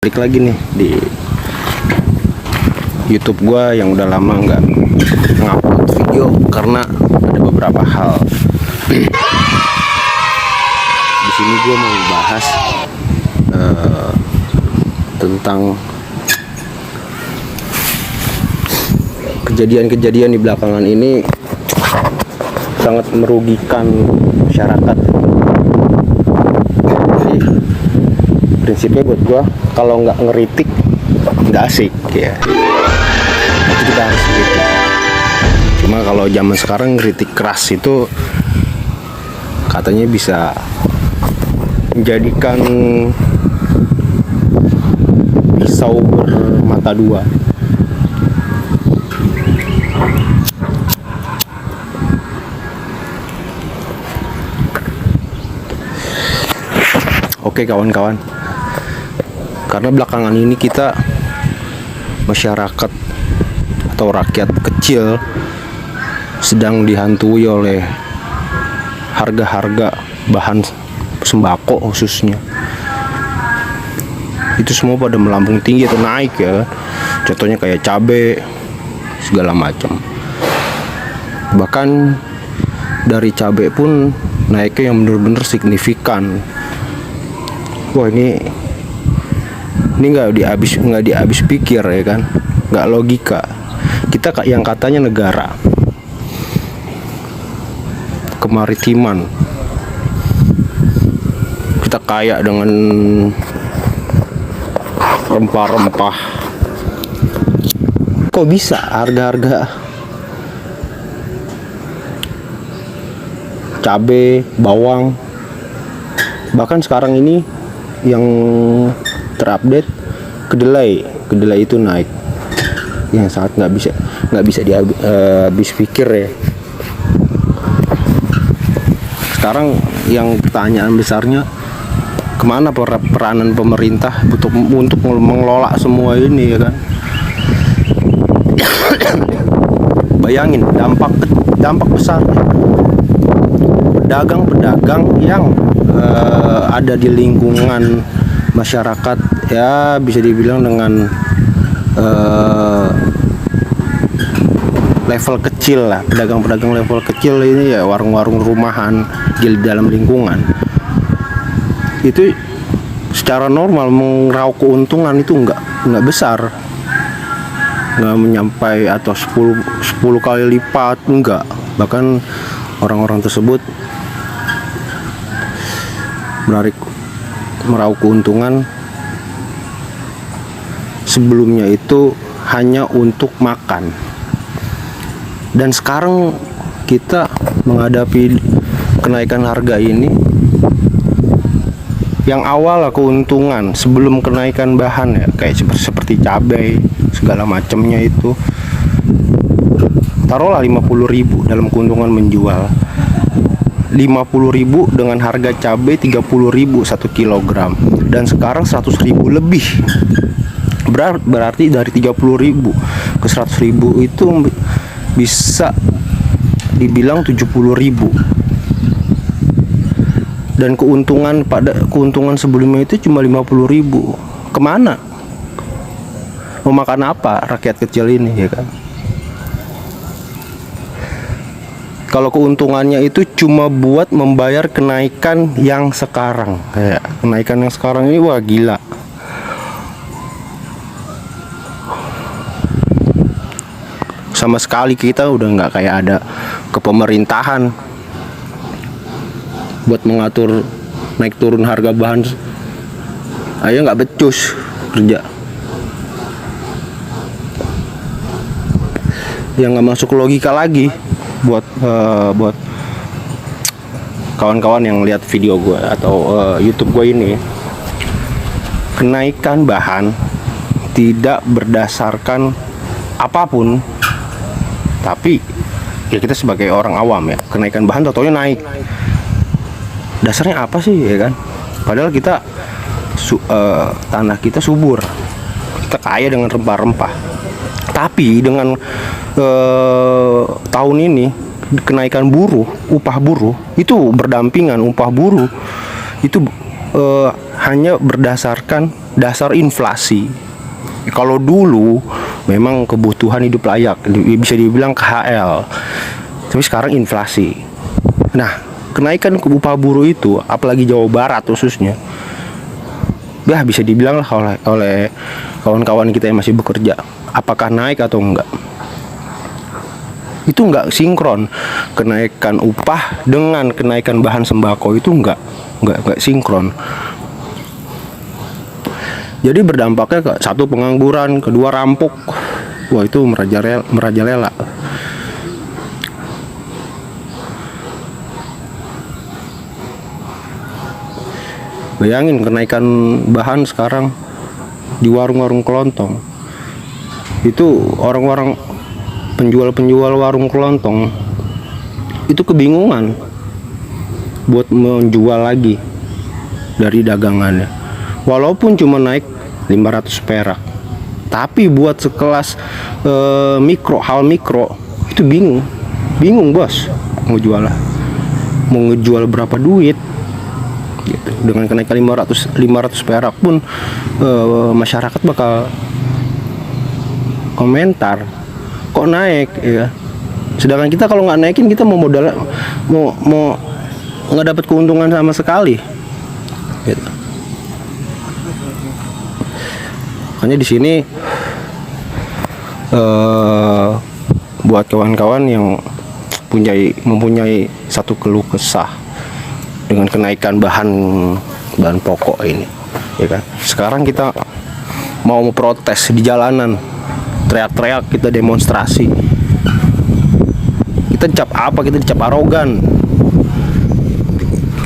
Balik lagi nih di YouTube gua yang udah lama nggak ngupload video karena ada beberapa hal. Di sini gua mau bahas tentang kejadian-kejadian di belakangan ini sangat merugikan masyarakat. Jadi prinsipnya buat gua, kalau nggak ngeritik nggak asik ya. Itu kita harus kritik. Cuma kalau zaman sekarang ngeritik keras itu katanya bisa menjadikan pisau bermata dua. Oke kawan-kawan, karena belakangan ini kita masyarakat atau rakyat kecil sedang dihantui oleh harga-harga bahan sembako khususnya. Itu semua pada melambung tinggi atau naik ya. Contohnya kayak cabai segala macam. Bahkan dari cabai pun naiknya yang benar-benar signifikan. Wah ini nggak dihabis pikir ya kan, nggak logika. Kita yang katanya negara kemaritiman, kita kaya dengan rempah-rempah, kok bisa harga-harga cabai, bawang, bahkan sekarang ini yang terupdate kedelai itu naik yang sangat nggak bisa dihabis pikir ya. Sekarang yang pertanyaan besarnya, kemana peranan pemerintah untuk mengelola semua ini ya kan? Bayangin dampak besarnya pedagang-pedagang yang ada di lingkungan masyarakat ya, bisa dibilang dengan level kecil lah, pedagang-pedagang level kecil ini ya, warung-warung rumahan di dalam lingkungan itu secara normal meraup keuntungan itu nggak besar, nggak menyampai atau 10 kali lipat, enggak. Bahkan orang-orang tersebut meraup keuntungan sebelumnya itu hanya untuk makan. Dan sekarang kita menghadapi kenaikan harga ini, yang awal keuntungan sebelum kenaikan bahan ya, kayak seperti cabai segala macamnya itu, taruhlah 50.000 dalam keuntungan menjual 50.000 dengan harga cabai 30.000 1 kilogram, dan sekarang 100.000 lebih. Berarti dari 30.000 ke 100.000 itu bisa dibilang 70.000. Dan keuntungan sebelumnya itu cuma 50.000. Kemana? Mau makan apa rakyat kecil ini ya kan? Kalau keuntungannya itu cuma buat membayar kenaikan yang sekarang, kayak kenaikan yang sekarang ini, wah gila. Sama sekali kita udah nggak kayak ada kepemerintahan buat mengatur naik turun harga bahan. Ayo nggak becus kerja. Yang nggak masuk logika lagi buat kawan-kawan yang lihat video gue atau YouTube gue ini, kenaikan bahan tidak berdasarkan apapun, tapi ya kita sebagai orang awam ya, kenaikan bahan totalnya naik. Dasarnya apa sih ya kan? Padahal kita tanah kita subur, kita kaya dengan rempah-rempah. Tapi dengan tahun ini kenaikan upah buruh itu berdampingan. Upah buruh itu hanya berdasarkan dasar inflasi. Kalau dulu memang kebutuhan hidup layak, bisa dibilang KHL, tapi sekarang inflasi. Nah, kenaikan upah buruh itu, apalagi Jawa Barat khususnya, ya bisa dibilang lah oleh kawan-kawan kita yang masih bekerja, apakah naik atau enggak. Itu enggak sinkron. Kenaikan upah dengan kenaikan bahan sembako itu enggak sinkron. Jadi berdampaknya ke satu, pengangguran, kedua rampok. Wah, itu merajalela. Bayangin kenaikan bahan sekarang di warung-warung kelontong. Itu orang-orang penjual warung kelontong itu kebingungan buat menjual lagi dari dagangannya. Walaupun cuma naik 500 perak, tapi buat sekelas hal mikro itu bingung bos, mau ngejual berapa duit gitu. Dengan kenaikan 500 perak pun masyarakat bakal komentar, kok naik ya. Sedangkan kita kalau nggak naikin, kita mau nggak dapat keuntungan sama sekali gitu. Makanya di sini buat kawan-kawan yang mempunyai satu keluh kesah dengan kenaikan bahan pokok ini, ya kan. Sekarang kita mau protes di jalanan, teriak-teriak, kita demonstrasi. Kita dicap apa? Kita dicap arogan.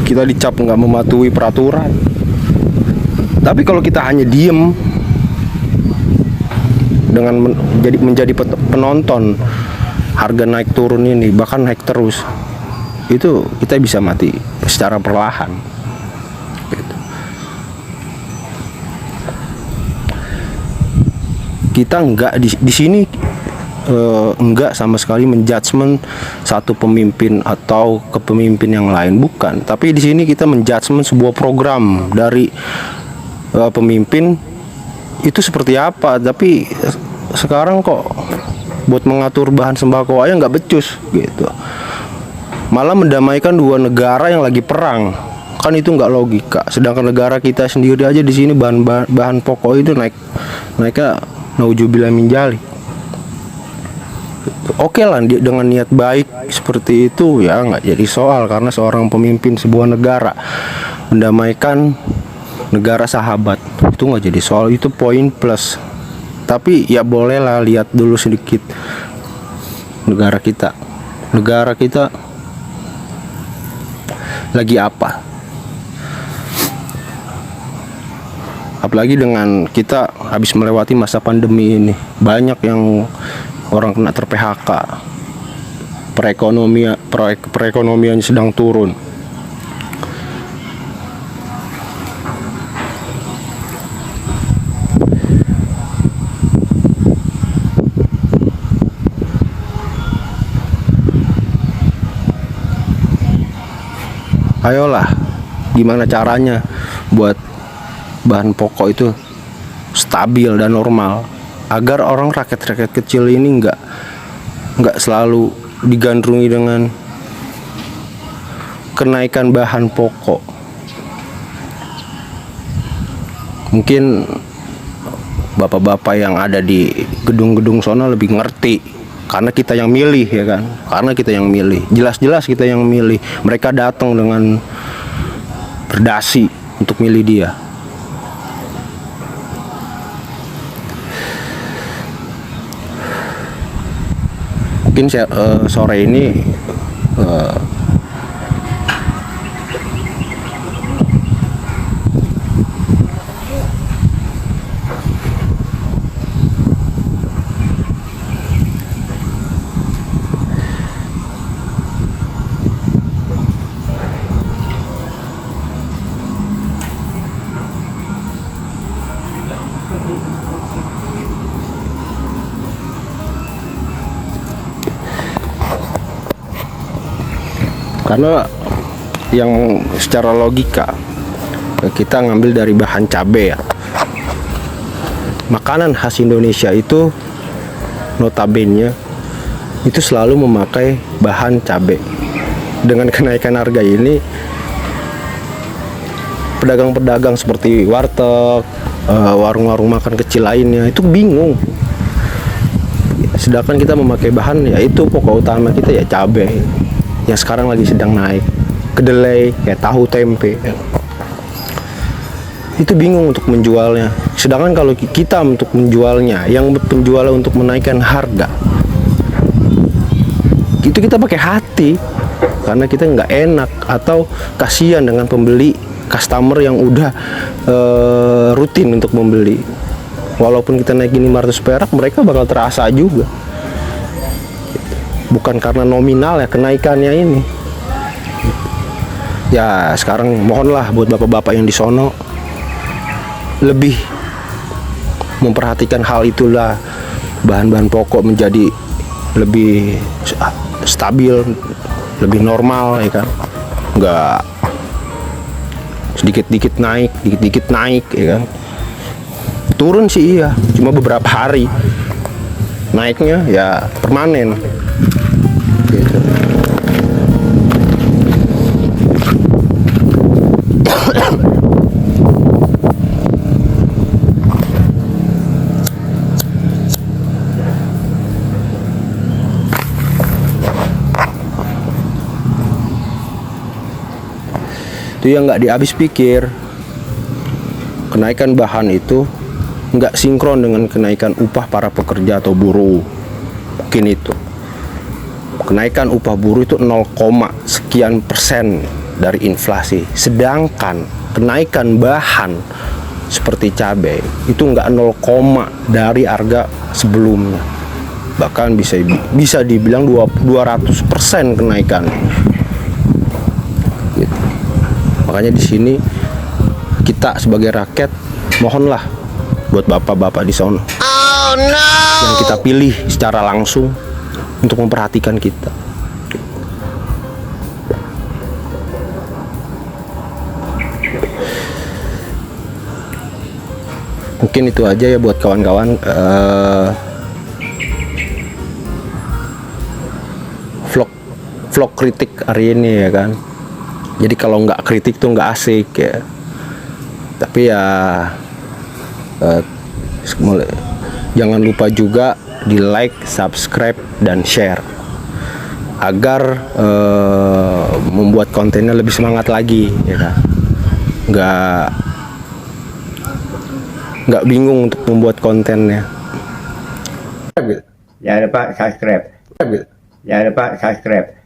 Kita dicap nggak mematuhi peraturan. Tapi kalau kita hanya diem dengan menjadi penonton harga naik turun ini, bahkan naik terus, itu kita bisa mati secara perlahan gitu. Kita enggak di sini enggak sama sekali menjudgment satu pemimpin atau kepemimpin yang lain, bukan. Tapi di sini kita menjudgment sebuah program dari pemimpin itu seperti apa. Tapi sekarang kok buat mengatur bahan sembako aja nggak becus gitu, malah mendamaikan dua negara yang lagi perang, kan itu nggak logika. Sedangkan negara kita sendiri aja di sini bahan pokok itu naiknya naujubillah min dzalik. Oke lah, dengan niat baik seperti itu ya nggak jadi soal, karena seorang pemimpin sebuah negara mendamaikan negara sahabat itu nggak jadi soal, itu poin plus. Tapi ya bolehlah lihat dulu sedikit negara kita lagi apa. Apalagi dengan kita habis melewati masa pandemi ini, banyak yang orang kena ter-PHK, perekonomian sedang turun. Ayolah, gimana caranya buat bahan pokok itu stabil dan normal, agar orang rakyat kecil ini nggak selalu digandrungi dengan kenaikan bahan pokok. Mungkin bapak-bapak yang ada di gedung-gedung sana lebih ngerti, karena kita yang milih, ya kan. Karena kita yang milih, jelas-jelas kita yang milih. Mereka datang dengan berdasi untuk milih dia. Mungkin sore ini karena yang secara logika kita ngambil dari bahan cabai ya. Makanan khas Indonesia itu notabene itu selalu memakai bahan cabai. Dengan kenaikan harga ini, pedagang-pedagang seperti warteg, warung-warung makan kecil lainnya itu bingung. Sedangkan kita memakai bahan yaitu pokok utama kita ya cabai, yang sekarang lagi sedang naik. Kedelai, kayak tahu tempe, itu bingung untuk menjualnya. Sedangkan kalau kita untuk menjualnya, yang penjualnya untuk menaikkan harga, itu kita pakai hati, karena kita nggak enak atau kasihan dengan pembeli customer yang udah rutin untuk membeli. Walaupun kita naikin 500 perak, mereka bakal terasa juga. Bukan karena nominal ya kenaikannya ini. Ya sekarang mohonlah buat bapak-bapak yang di sono lebih memperhatikan hal itulah, bahan-bahan pokok menjadi lebih stabil, lebih normal ya kan, nggak sedikit-dikit naik, dikit-dikit naik ya kan. Turun sih iya, cuma beberapa hari, naiknya ya permanen gitu. Itu yang nggak dihabis pikir, kenaikan bahan itu nggak sinkron dengan kenaikan upah para pekerja atau buruh. Mungkin itu kenaikan upah buruh itu 0, sekian persen dari inflasi, sedangkan kenaikan bahan seperti cabai itu nggak 0, dari harga sebelumnya, bahkan bisa dibilang 200% kenaikan. Makanya di sini kita sebagai rakyat mohonlah buat bapak-bapak di sana yang kita pilih secara langsung untuk memperhatikan kita. Mungkin itu aja ya buat kawan-kawan vlog kritik hari ini ya kan. Jadi kalau nggak kritik tuh nggak asik ya. Tapi ya jangan lupa juga di like, subscribe, dan share agar membuat kontennya lebih semangat lagi ya kan. Nggak bingung untuk membuat kontennya. Jangan lupa subscribe. Jangan lupa subscribe.